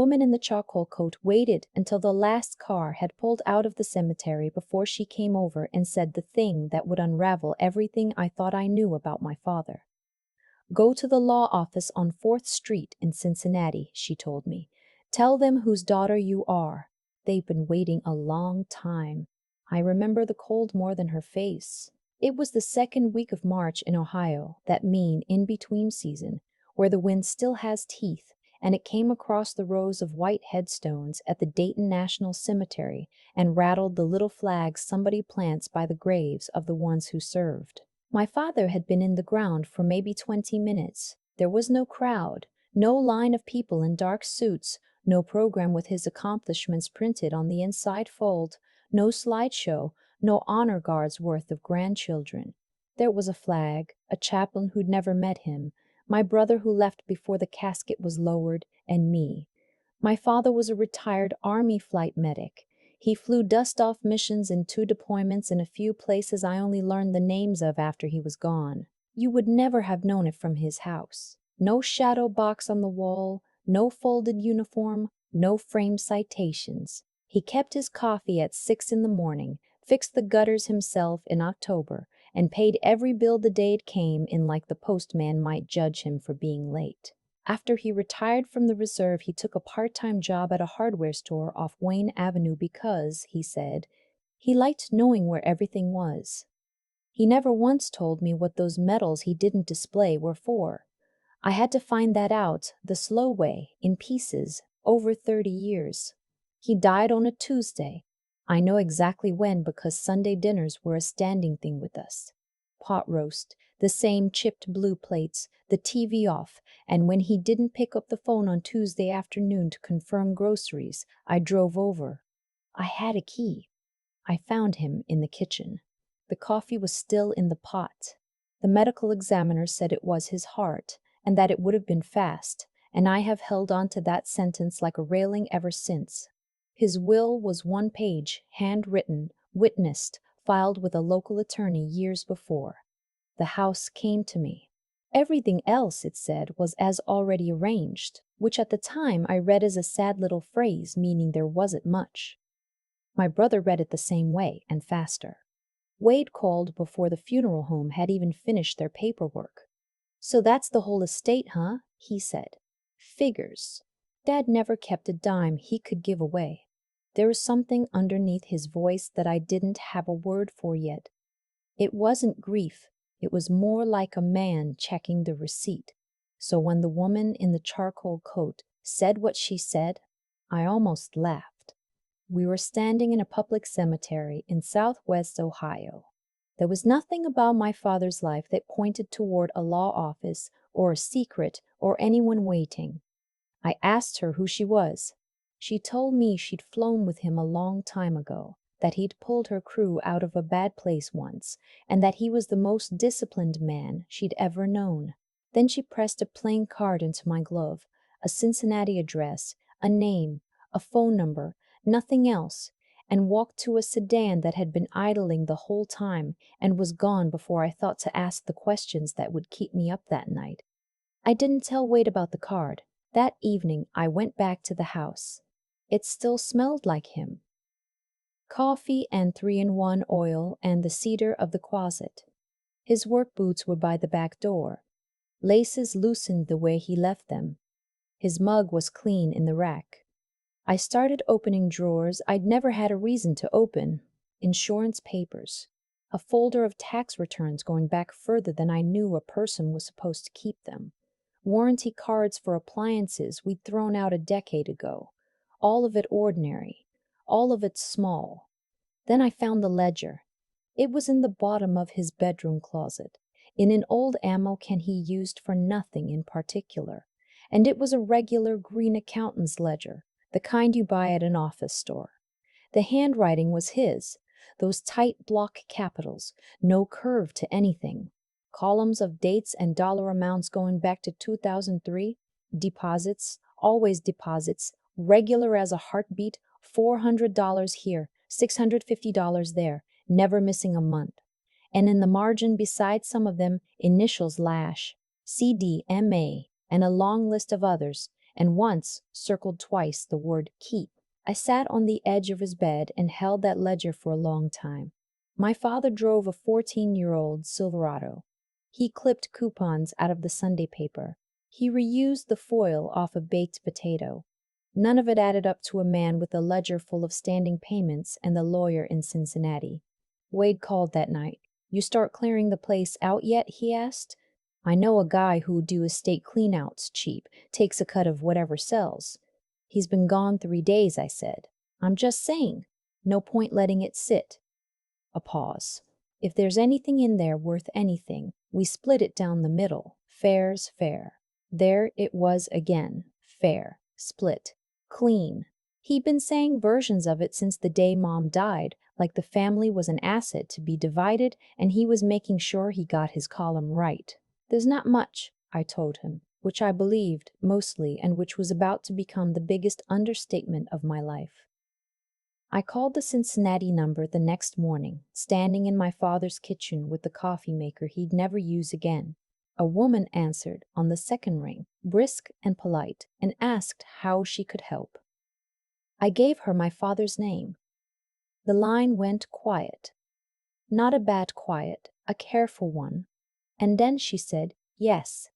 The woman in the charcoal coat waited until the last car had pulled out of the cemetery before she came over and said the thing that would unravel everything I thought I knew about my father. "Go to the law office on 4th Street in Cincinnati," she told me. "Tell them whose daughter you are. They've been waiting a long time." I remember the cold more than her face. It was the second week of March in Ohio, that mean in-between season, where the wind still has teeth, and it came across the rows of white headstones at the Dayton National Cemetery and rattled the little flags somebody plants by the graves of the ones who served. My father had been in the ground for maybe 20 minutes. There was no crowd, no line of people in dark suits, no program with his accomplishments printed on the inside fold, no slideshow, no honor guards worth of grandchildren. There was a flag, a chaplain who'd never met him, my brother who left before the casket was lowered, and me. My father was a retired Army flight medic. He flew dust-off missions in 2 deployments in a few places I only learned the names of after he was gone. You would never have known it from his house. No shadow box on the wall, no folded uniform, no framed citations. He kept his coffee at 6 in the morning, fixed the gutters himself in October, and paid every bill the day it came in like the postman might judge him for being late. After he retired from the reserve, he took a part-time job at a hardware store off Wayne Avenue because, he said, he liked knowing where everything was. He never once told me what those medals he didn't display were for. I had to find that out the slow way, in pieces, over 30 years. He died on a Tuesday. I know exactly when because Sunday dinners were a standing thing with us. Pot roast, the same chipped blue plates, the TV off, and when he didn't pick up the phone on Tuesday afternoon to confirm groceries, I drove over. I had a key. I found him in the kitchen. The coffee was still in the pot. The medical examiner said it was his heart, and that it would have been fast, and I have held on to that sentence like a railing ever since. His will was 1 page, handwritten, witnessed, filed with a local attorney years before. The house came to me. Everything else, it said, was as already arranged, which at the time I read as a sad little phrase meaning there wasn't much. My brother read it the same way, and faster. Wade called before the funeral home had even finished their paperwork. "So that's the whole estate, huh?" he said. "Figures. Dad never kept a dime he could give away." There was something underneath his voice that I didn't have a word for yet. It wasn't grief. It was more like a man checking the receipt. So when the woman in the charcoal coat said what she said, I almost laughed. We were standing in a public cemetery in Southwest Ohio. There was nothing about my father's life that pointed toward a law office or a secret or anyone waiting. I asked her who she was. She told me she'd flown with him a long time ago, that he'd pulled her crew out of a bad place once, and that he was the most disciplined man she'd ever known. Then she pressed a plain card into my glove, a Cincinnati address, a name, a phone number, nothing else, and walked to a sedan that had been idling the whole time and was gone before I thought to ask the questions that would keep me up that night. I didn't tell Wade about the card. That evening, I went back to the house. It still smelled like him. Coffee and 3-in-1 oil and the cedar of the closet. His work boots were by the back door. Laces loosened the way he left them. His mug was clean in the rack. I started opening drawers I'd never had a reason to open. Insurance papers. A folder of tax returns going back further than I knew a person was supposed to keep them. Warranty cards for appliances we'd thrown out a decade ago. All of it ordinary. All of it small. Then I found the ledger. It was in the bottom of his bedroom closet, in an old ammo can he used for nothing in particular. And it was a regular green accountant's ledger, the kind you buy at an office store. The handwriting was his, those tight block capitals, no curve to anything. Columns of dates and dollar amounts going back to 2003, deposits, always deposits, regular as a heartbeat, $400 here, $650 there, never missing a month. And in the margin beside some of them, initials Lash, CDMA, and a long list of others, and once circled twice the word keep. I sat on the edge of his bed and held that ledger for a long time. My father drove a 14-year-old Silverado. He clipped coupons out of the Sunday paper. He reused the foil off a baked potato. None of it added up to a man with a ledger full of standing payments and the lawyer in Cincinnati. Wade called that night. "You start clearing the place out yet?" he asked. "I know a guy who'll do estate cleanouts cheap, takes a cut of whatever sells." "He's been gone 3 days," I said. "I'm just saying. No point letting it sit." A pause. "If there's anything in there worth anything, we split it down the middle. Fair's fair." There it was again. Fair. Split. Clean. He'd been saying versions of it since the day Mom died, like the family was an asset to be divided and he was making sure he got his column right. "There's not much," I told him, which I believed, mostly, and which was about to become the biggest understatement of my life. I called the Cincinnati number the next morning, standing in my father's kitchen with the coffee maker he'd never use again. A woman answered on the second ring, brisk and polite, and asked how she could help. I gave her my father's name. The line went quiet. Not a bad quiet, a careful one. And then she said, "Yes,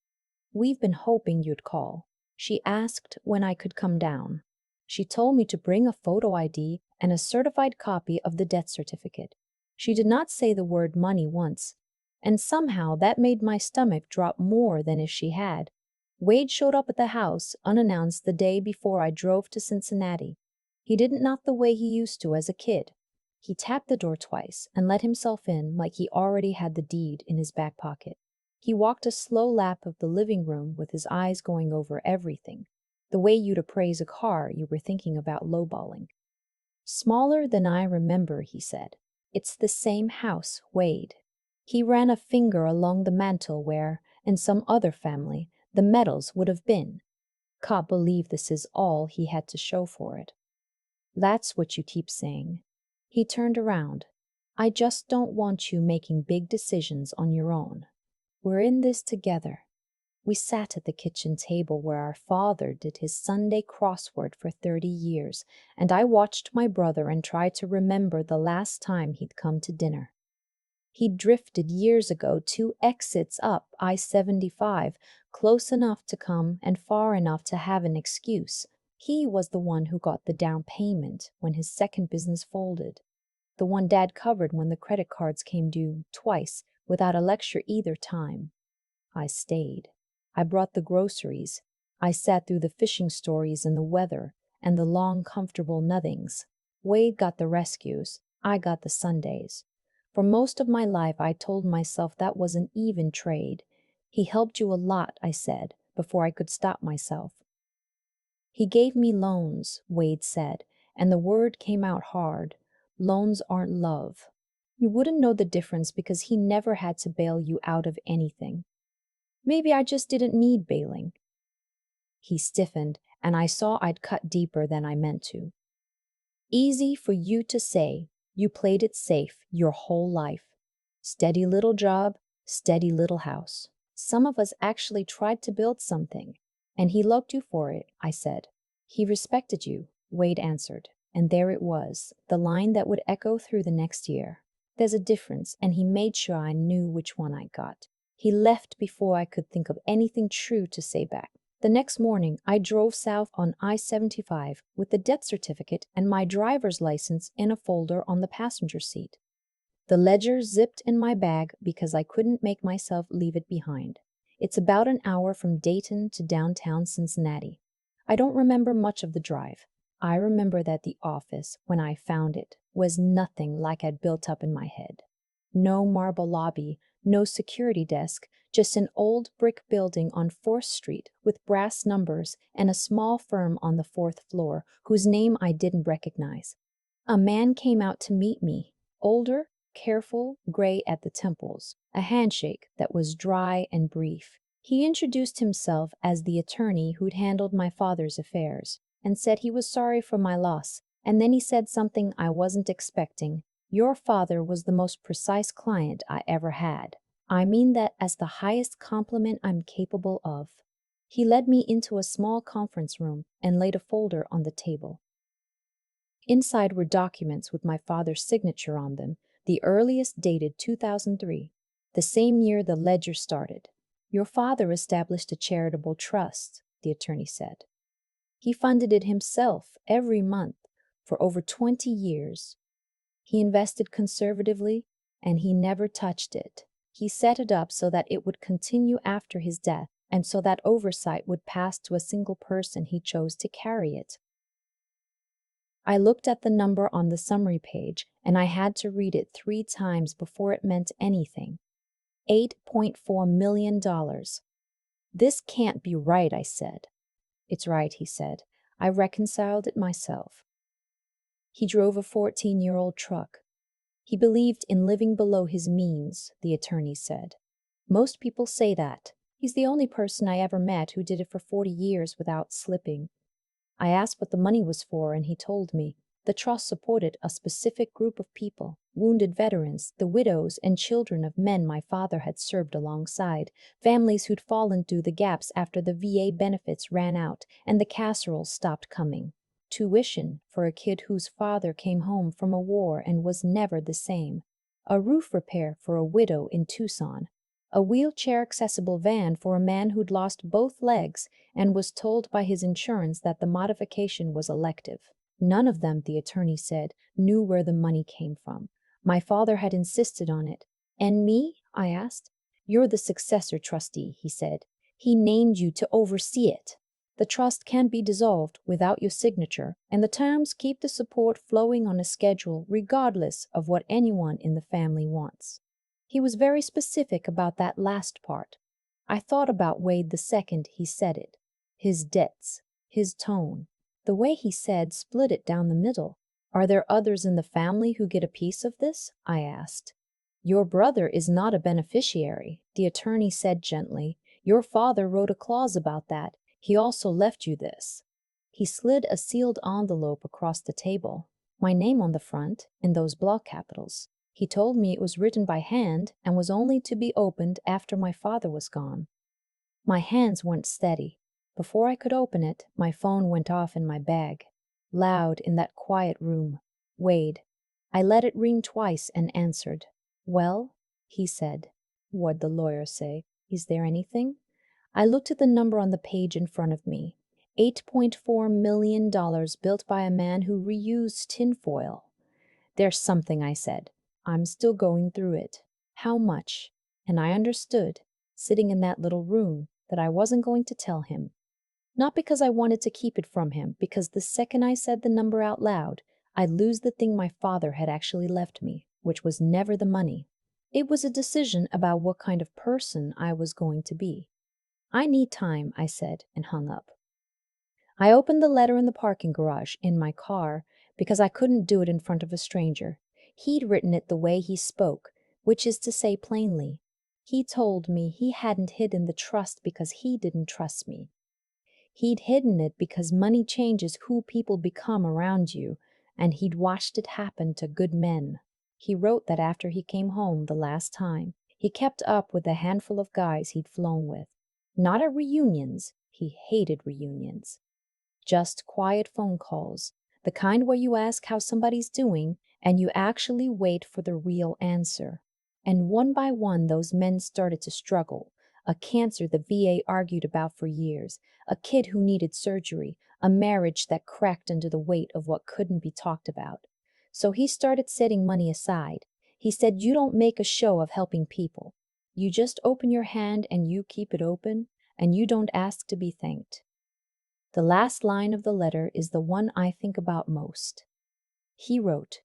we've been hoping you'd call." She asked when I could come down. She told me to bring a photo ID and a certified copy of the death certificate. She did not say the word money once, and somehow that made my stomach drop more than if she had. Wade showed up at the house unannounced the day before I drove to Cincinnati. He didn't knock the way he used to as a kid. He tapped the door twice and let himself in like he already had the deed in his back pocket. He walked a slow lap of the living room with his eyes going over everything, the way you'd appraise a car you were thinking about lowballing. "Smaller than I remember," he said. "It's the same house, Wade." He ran a finger along the mantel where, in some other family, the medals would have been. Can't believe this is all he had to show for it. "That's what you keep saying." He turned around. "I just don't want you making big decisions on your own. We're in this together." We sat at the kitchen table where our father did his Sunday crossword for 30 years, and I watched my brother and tried to remember the last time he'd come to dinner. He'd drifted years ago 2 exits up I-75, close enough to come and far enough to have an excuse. He was the one who got the down payment when his second business folded. The one Dad covered when the credit cards came due, twice, without a lecture either time. I stayed. I brought the groceries. I sat through the fishing stories and the weather and the long, comfortable nothings. Wade got the rescues. I got the Sundays. For most of my life, I told myself that was an even trade. "He helped you a lot," I said, before I could stop myself. "He gave me loans," Wade said, and the word came out hard. "Loans aren't love. You wouldn't know the difference because he never had to bail you out of anything. Maybe I just didn't need bailing." He stiffened, and I saw I'd cut deeper than I meant to. "Easy for you to say. You played it safe your whole life. Steady little job, steady little house. Some of us actually tried to build something, and he loved you for it," I said. "He respected you," Wade answered, and there it was, the line that would echo through the next year. "There's a difference," and he made sure I knew which one I got. He left before I could think of anything true to say back. The next morning, I drove south on I-75 with the death certificate and my driver's license in a folder on the passenger seat. The ledger zipped in my bag because I couldn't make myself leave it behind. It's about an hour from Dayton to downtown Cincinnati. I don't remember much of the drive. I remember that the office, when I found it, was nothing like I'd built up in my head. No marble lobby, no security desk, just an old brick building on 4th Street with brass numbers and a small firm on the 4th floor whose name I didn't recognize. A man came out to meet me, older, careful, gray at the temples, a handshake that was dry and brief. He introduced himself as the attorney who'd handled my father's affairs and said he was sorry for my loss, and then he said something I wasn't expecting. "Your father was the most precise client I ever had. I mean that as the highest compliment I'm capable of." He led me into a small conference room and laid a folder on the table. Inside were documents with my father's signature on them, the earliest dated 2003, the same year the ledger started. Your father established a charitable trust, the attorney said. He funded it himself every month for over 20 years. He invested conservatively, and he never touched it. He set it up so that it would continue after his death, and so that oversight would pass to a single person he chose to carry it. I looked at the number on the summary page, and I had to read it 3 times before it meant anything. $8.4 million. This can't be right, I said. It's right, he said. I reconciled it myself. He drove a 14-year-old truck. He believed in living below his means, the attorney said. Most people say that. He's the only person I ever met who did it for 40 years without slipping. I asked what the money was for, and he told me. The trust supported a specific group of people, wounded veterans, the widows and children of men my father had served alongside, families who'd fallen through the gaps after the VA benefits ran out and the casseroles stopped coming. Tuition for a kid whose father came home from a war and was never the same. A roof repair for a widow in Tucson. A wheelchair-accessible van for a man who'd lost both legs and was told by his insurance that the modification was elective. None of them, the attorney said, knew where the money came from. My father had insisted on it. And me? I asked. You're the successor trustee, he said. He named you to oversee it. The trust can't be dissolved without your signature, and the terms keep the support flowing on a schedule regardless of what anyone in the family wants. He was very specific about that last part. I thought about Wade the second he said it. His debts, his tone. The way he said split it down the middle. Are there others in the family who get a piece of this? I asked. Your brother is not a beneficiary, the attorney said gently. Your father wrote a clause about that. He also left you this. He slid a sealed envelope across the table. My name on the front, in those block capitals. He told me it was written by hand and was only to be opened after my father was gone. My hands weren't steady. Before I could open it, my phone went off in my bag. Loud in that quiet room. Wade. I let it ring twice and answered. Well, he said. What'd the lawyer say? Is there anything? I looked at the number on the page in front of me. $8.4 million built by a man who reused tinfoil. There's something, I said. I'm still going through it. How much? And I understood, sitting in that little room, that I wasn't going to tell him. Not because I wanted to keep it from him, because the second I said the number out loud, I'd lose the thing my father had actually left me, which was never the money. It was a decision about what kind of person I was going to be. I need time, I said, and hung up. I opened the letter in the parking garage, in my car, because I couldn't do it in front of a stranger. He'd written it the way he spoke, which is to say plainly. He told me he hadn't hidden the trust because he didn't trust me. He'd hidden it because money changes who people become around you, and he'd watched it happen to good men. He wrote that after he came home the last time, he kept up with a handful of guys he'd flown with. Not at reunions. He hated reunions. Just quiet phone calls, the kind where you ask how somebody's doing and you actually wait for the real answer. And one by one, those men started to struggle. A cancer the VA argued about for years, a kid who needed surgery, a marriage that cracked under the weight of what couldn't be talked about. So he started setting money aside. He said, you don't make a show of helping people. You just open your hand and you keep it open, and you don't ask to be thanked. The last line of the letter is the one I think about most. He wrote,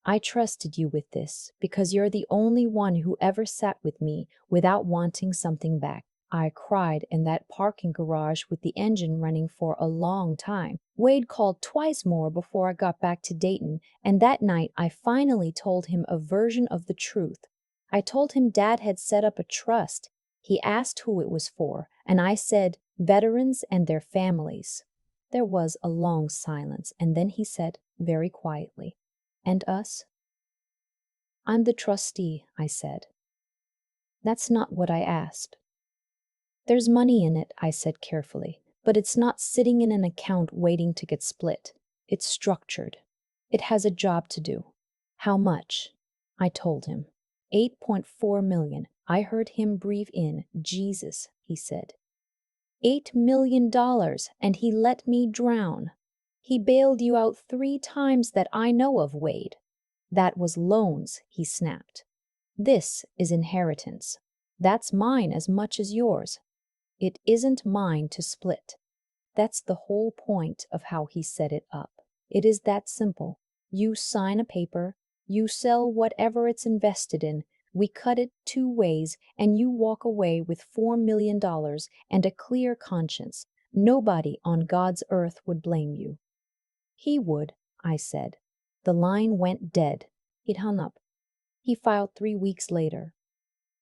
I trusted you with this because you're the only one who ever sat with me without wanting something back. I cried in that parking garage with the engine running for a long time. Wade called twice more before I got back to Dayton, and that night I finally told him a version of the truth. I told him Dad had set up a trust. He asked who it was for, and I said, veterans and their families. There was a long silence, and then he said, very quietly, and us? I'm the trustee, I said. That's not what I asked. There's money in it, I said carefully, but it's not sitting in an account waiting to get split. It's structured. It has a job to do. How much? I told him. 8.4 million. I heard him breathe in. Jesus, he said. $8 million, and he let me drown. He bailed you out 3 times that I know of, Wade. That was loans, he snapped. This is inheritance. That's mine as much as yours. It isn't mine to split. That's the whole point of how he set it up. It is that simple. You sign a paper, you sell whatever it's invested in, we cut it 2 ways, and you walk away with $4 million and a clear conscience. Nobody on God's earth would blame you. He would, I said. The line went dead. He'd hung up. He filed 3 weeks later.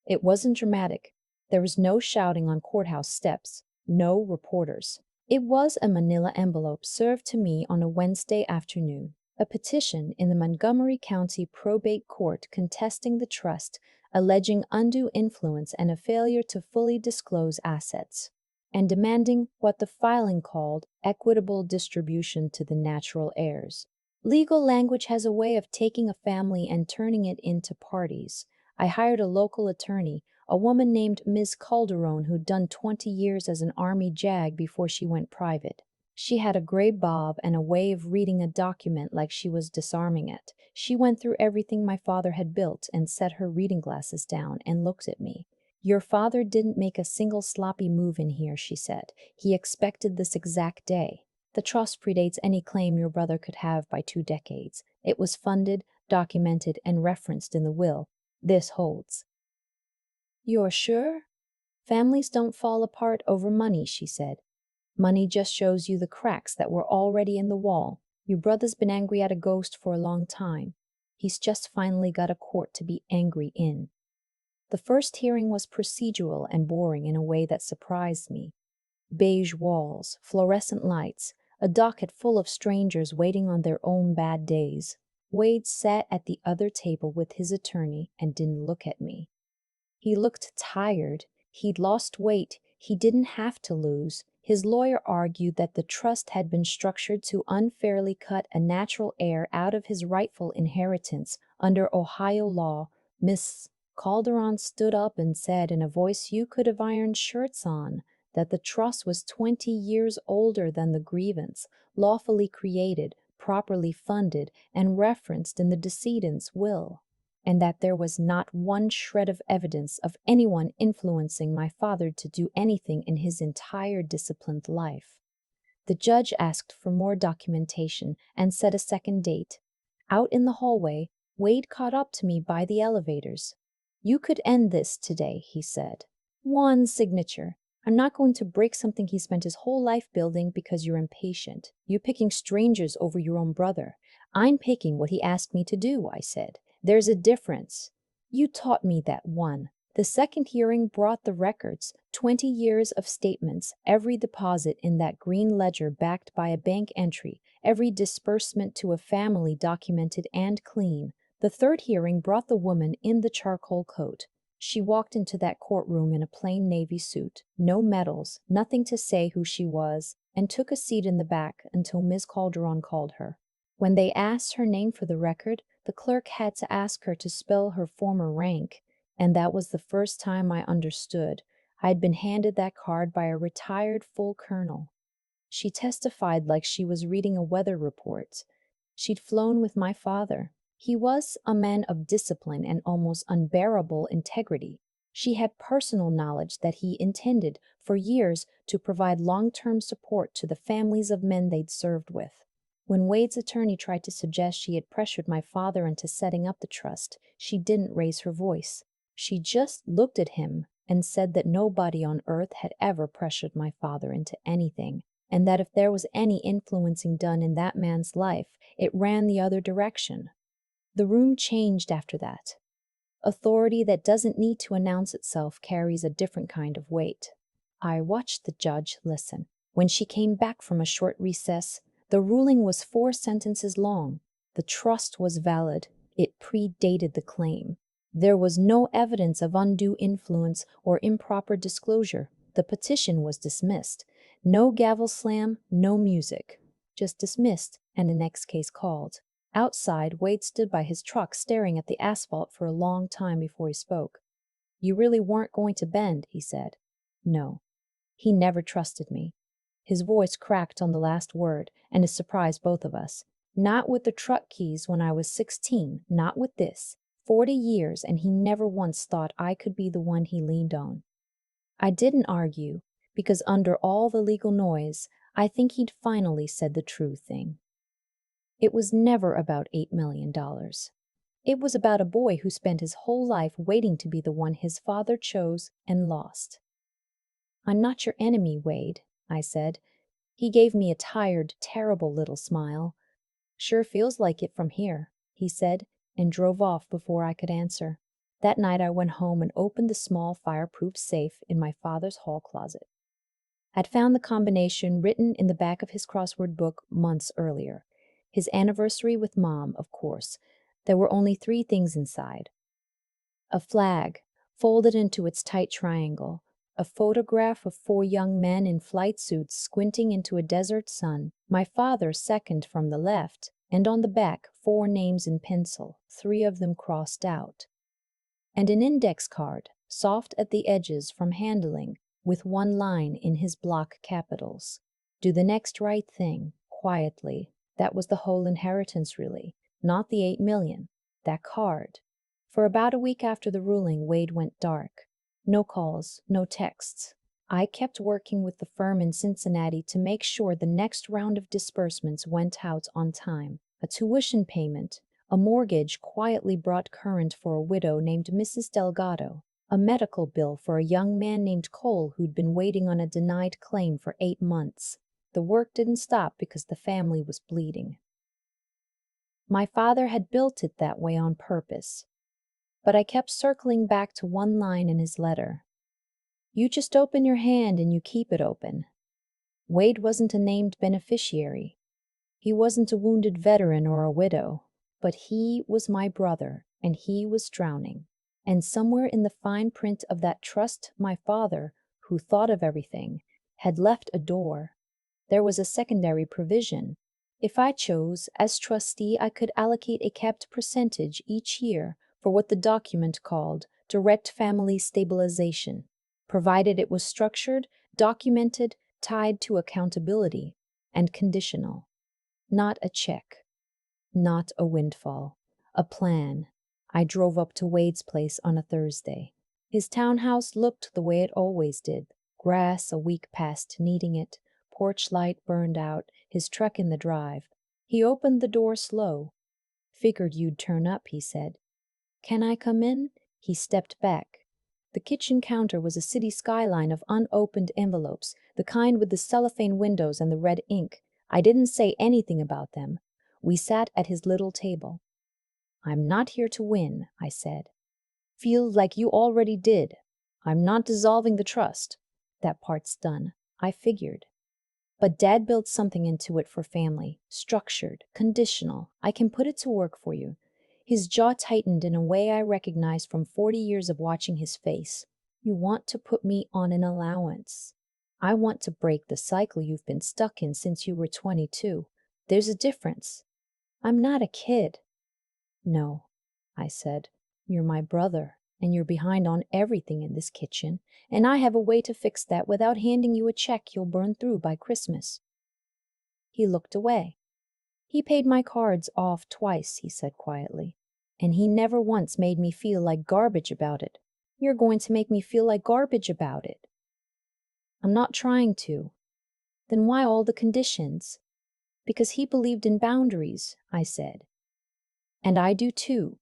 It wasn't dramatic. There was no shouting on courthouse steps, no reporters. It was a manila envelope served to me on a Wednesday afternoon, a petition in the Montgomery County Probate Court contesting the trust, alleging undue influence and a failure to fully disclose assets, and demanding what the filing called equitable distribution to the natural heirs. Legal language has a way of taking a family and turning it into parties. I hired a local attorney, a woman named Ms. Calderon who'd done 20 years as an Army JAG before she went private. She had a gray bob and a way of reading a document like she was disarming it. She went through everything my father had built and set her reading glasses down and looked at me. Your father didn't make a single sloppy move in here, she said. He expected this exact day. The trust predates any claim your brother could have by 2 decades. It was funded, documented, and referenced in the will. This holds. You're sure? Families don't fall apart over money, she said. Money just shows you the cracks that were already in the wall. Your brother's been angry at a ghost for a long time. He's just finally got a court to be angry in. The first hearing was procedural and boring in a way that surprised me. Beige walls, fluorescent lights, a docket full of strangers waiting on their own bad days. Wade sat at the other table with his attorney and didn't look at me. He looked tired. He'd lost weight. He didn't have to lose. His lawyer argued that the trust had been structured to unfairly cut a natural heir out of his rightful inheritance under Ohio law. Miss Calderon stood up and said in a voice you could have ironed shirts on that the trust was 20 years older than the grievance, lawfully created, properly funded, and referenced in the decedent's will, and that there was not one shred of evidence of anyone influencing my father to do anything in his entire disciplined life. The judge asked for more documentation and set a second date. Out in the hallway, Wade caught up to me by the elevators. You could end this today, he said. 1 signature. I'm not going to break something he spent his whole life building because you're impatient. You're picking strangers over your own brother. I'm picking what he asked me to do, I said. There's a difference. You taught me that one. The second hearing brought the records, 20 years of statements, every deposit in that green ledger backed by a bank entry, every disbursement to a family documented and clean. The third hearing brought the woman in the charcoal coat. She walked into that courtroom in a plain navy suit, no medals, nothing to say who she was, and took a seat in the back until Ms. Calderon called her. When they asked her name for the record, the clerk had to ask her to spell her former rank, and that was the first time I understood. I'd been handed that card by a retired full colonel. She testified like she was reading a weather report. She'd flown with my father. He was a man of discipline and almost unbearable integrity. She had personal knowledge that he intended, for years, to provide long-term support to the families of men they'd served with. When Wade's attorney tried to suggest she had pressured my father into setting up the trust, she didn't raise her voice. She just looked at him and said that nobody on earth had ever pressured my father into anything, and that if there was any influencing done in that man's life, it ran the other direction. The room changed after that. Authority that doesn't need to announce itself carries a different kind of weight. I watched the judge listen. When she came back from a short recess, the ruling was 4 sentences long. The trust was valid. It predated the claim. There was no evidence of undue influence or improper disclosure. The The petition was dismissed. No gavel slam, no music. Just dismissed, and the next case called. Outside, Wade stood by his truck staring at the asphalt for a long time before he spoke. You really weren't going to bend, he said. No. He never trusted me. His voice cracked on the last word, and it surprised both of us. Not with the truck keys when I was 16, not with this. 40 years, and he never once thought I could be the one he leaned on. I didn't argue, because under all the legal noise, I think he'd finally said the true thing. It was never about $8 million. It was about a boy who spent his whole life waiting to be the one his father chose and lost. I'm not your enemy, Wade, I said. He gave me a tired, terrible little smile. Sure feels like it from here, he said, and drove off before I could answer. That night I went home and opened the small fireproof safe in my father's hall closet. I'd found the combination written in the back of his crossword book months earlier. His anniversary with Mom, of course. There were only 3 things inside. A flag, folded into its tight triangle. A photograph of 4 young men in flight suits squinting into a desert sun, my father second from the left, and on the back 4 names in pencil, 3 of them crossed out. And an index card, soft at the edges from handling, with 1 line in his block capitals. Do the next right thing, quietly. That was the whole inheritance, really, not the $8 million. That card. For about a week after the ruling, Wade went dark. No calls, no texts. I kept working with the firm in Cincinnati to make sure the next round of disbursements went out on time. A tuition payment, a mortgage quietly brought current for a widow named Mrs. Delgado, a medical bill for a young man named Cole who'd been waiting on a denied claim for 8 months. The work didn't stop because the family was bleeding. My father had built it that way on purpose. But I kept circling back to 1 line in his letter. You just open your hand and you keep it open. Wade wasn't a named beneficiary. He wasn't a wounded veteran or a widow, but he was my brother, and he was drowning. And somewhere in the fine print of that trust, my father, who thought of everything, had left a door. There was a secondary provision. If I chose, as trustee, I could allocate a capped percentage each year for what the document called direct family stabilization, provided it was structured, documented, tied to accountability, and conditional. Not a check. Not a windfall. A plan. I drove up to Wade's place on a Thursday. His townhouse looked the way it always did. Grass a week past needing it, porch light burned out, his truck in the drive. He opened the door slow. Figured you'd turn up, he said. Can I come in? He stepped back. The kitchen counter was a city skyline of unopened envelopes, the kind with the cellophane windows and the red ink. I didn't say anything about them. We sat at his little table. I'm not here to win, I said. Feel like you already did. I'm not dissolving the trust. That part's done. I figured. But Dad built something into it for family. Structured, conditional. I can put it to work for you. His jaw tightened in a way I recognized from 40 years of watching his face. You want to put me on an allowance. I want to break the cycle you've been stuck in since you were 22. There's a difference. I'm not a kid. No, I said. You're my brother, and you're behind on everything in this kitchen, and I have a way to fix that without handing you a check you'll burn through by Christmas. He looked away. He paid my cards off twice, he said quietly, and he never once made me feel like garbage about it. You're going to make me feel like garbage about it. I'm not trying to. Then why all the conditions? Because he believed in boundaries, I said. And I do too.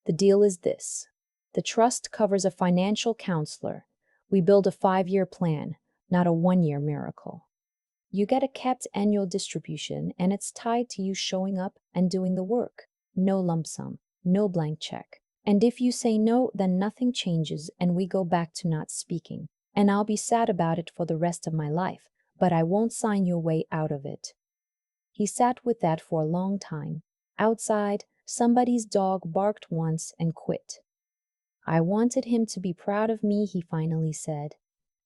The deal is this. The trust covers a financial counselor. We build a 5-year plan, not a 1-year miracle. You get a capped annual distribution, and it's tied to you showing up and doing the work. No lump sum, no blank check. And if you say no, then nothing changes and we go back to not speaking. And I'll be sad about it for the rest of my life, but I won't sign your way out of it. He sat with that for a long time. Outside, somebody's dog barked once and quit. I wanted him to be proud of me, he finally said.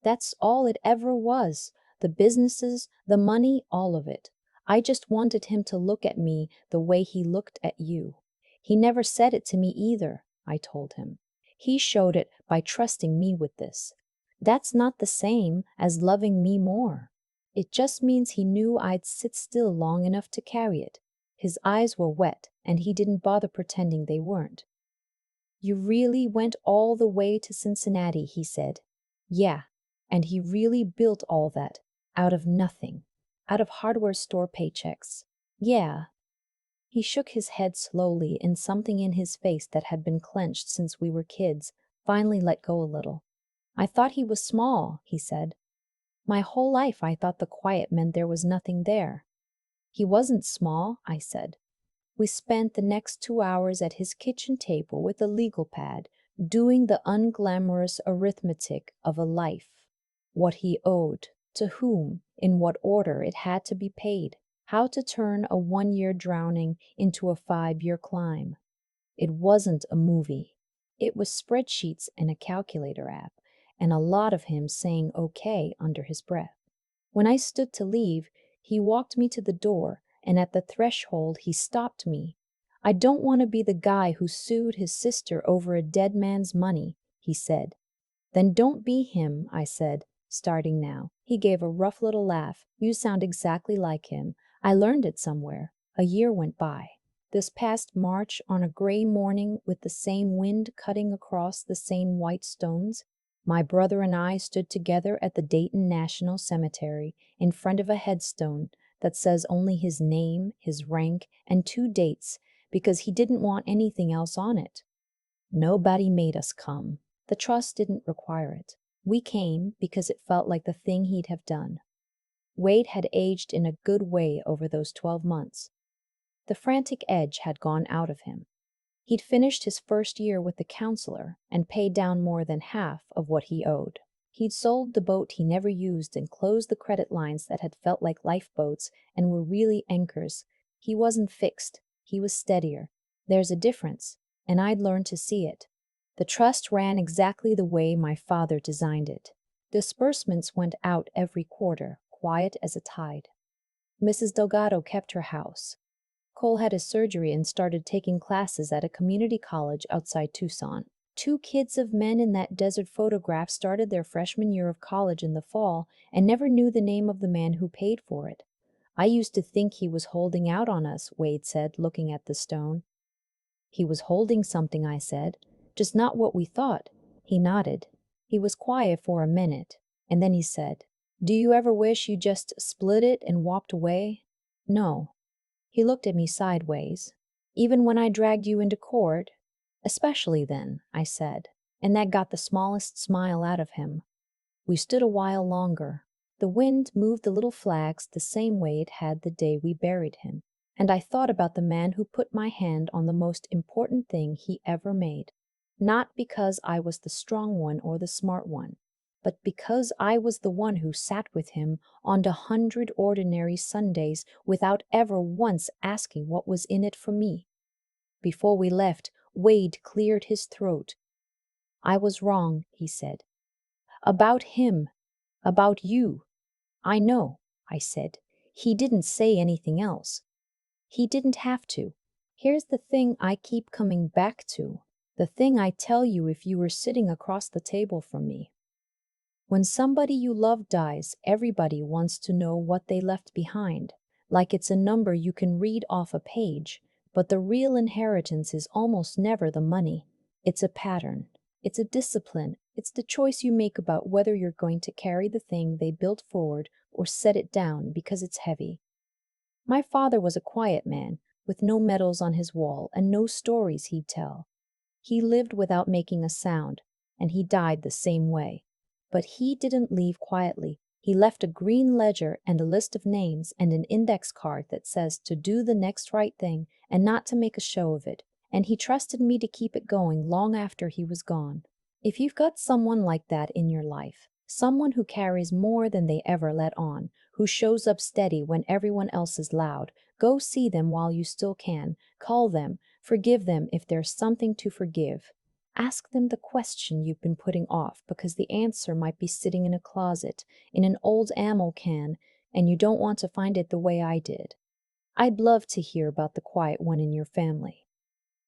That's all it ever was. The businesses, the money, all of it. I just wanted him to look at me the way he looked at you. He never said it to me either, I told him. He showed it by trusting me with this. That's not the same as loving me more. It just means he knew I'd sit still long enough to carry it. His eyes were wet, and he didn't bother pretending they weren't. You really went all the way to Cincinnati, he said. Yeah, and he really built all that out of nothing, out of hardware store paychecks. Yeah. He shook his head slowly, and something in his face that had been clenched since we were kids finally let go a little. I thought he was small, he said. My whole life I thought the quiet meant there was nothing there. He wasn't small, I said. We spent the next 2 hours at his kitchen table with a legal pad, doing the unglamorous arithmetic of a life. What he owed, to whom, in what order it had to be paid, how to turn a 1-year drowning into a 5-year climb. It wasn't a movie. It was spreadsheets and a calculator app, and a lot of him saying okay under his breath. When I stood to leave, he walked me to the door, and at the threshold he stopped me. I don't want to be the guy who sued his sister over a dead man's money, he said. Then don't be him, I said, starting now. He gave a rough little laugh. You sound exactly like him. I learned it somewhere. A year went by. This past March, on a gray morning with the same wind cutting across the same white stones, my brother and I stood together at the Dayton National Cemetery in front of a headstone that says only his name, his rank, and 2 dates because he didn't want anything else on it. Nobody made us come. The trust didn't require it. We came because it felt like the thing he'd have done. Wade had aged in a good way over those 12 months. The frantic edge had gone out of him. He'd finished his first year with the counselor and paid down more than half of what he owed. He'd sold the boat he never used and closed the credit lines that had felt like lifeboats and were really anchors. He wasn't fixed. He was steadier. There's a difference, and I'd learned to see it. The trust ran exactly the way my father designed it. Disbursements went out every quarter, quiet as a tide. Mrs. Delgado kept her house. Cole had his surgery and started taking classes at a community college outside Tucson. 2 kids of men in that desert photograph started their freshman year of college in the fall and never knew the name of the man who paid for it. I used to think he was holding out on us, Wade said, looking at the stone. He was holding something, I said, just not what we thought. He nodded. He was quiet for a minute, and then he said, Do you ever wish you just split it and walked away? No. He looked at me sideways. Even when I dragged you into court? Especially then, I said, and that got the smallest smile out of him. We stood a while longer. The wind moved the little flags the same way it had the day we buried him, and I thought about the man who put my hand on the most important thing he ever made. Not because I was the strong one or the smart one, but because I was the one who sat with him on 100 ordinary Sundays without ever once asking what was in it for me. Before we left, Wade cleared his throat. I was wrong, he said. About him. About you. I know, I said. He didn't say anything else. He didn't have to. Here's the thing I keep coming back to. The thing I tell you if you were sitting across the table from me. When somebody you love dies, everybody wants to know what they left behind, like it's a number you can read off a page, but the real inheritance is almost never the money. It's a pattern. It's a discipline. It's the choice you make about whether you're going to carry the thing they built forward or set it down because it's heavy. My father was a quiet man, with no medals on his wall and no stories he'd tell. He lived without making a sound, and he died the same way. But he didn't leave quietly. He left a green ledger and a list of names and an index card that says to do the next right thing and not to make a show of it, and he trusted me to keep it going long after he was gone. If you've got someone like that in your life, someone who carries more than they ever let on, who shows up steady when everyone else is loud, go see them while you still can, call them, forgive them if there's something to forgive. Ask them the question you've been putting off because the answer might be sitting in a closet, in an old ammo can, and you don't want to find it the way I did. I'd love to hear about the quiet one in your family.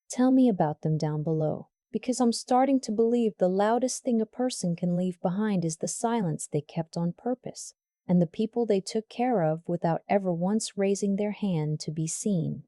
Tell me about them down below, because I'm starting to believe the loudest thing a person can leave behind is the silence they kept on purpose, and the people they took care of without ever once raising their hand to be seen.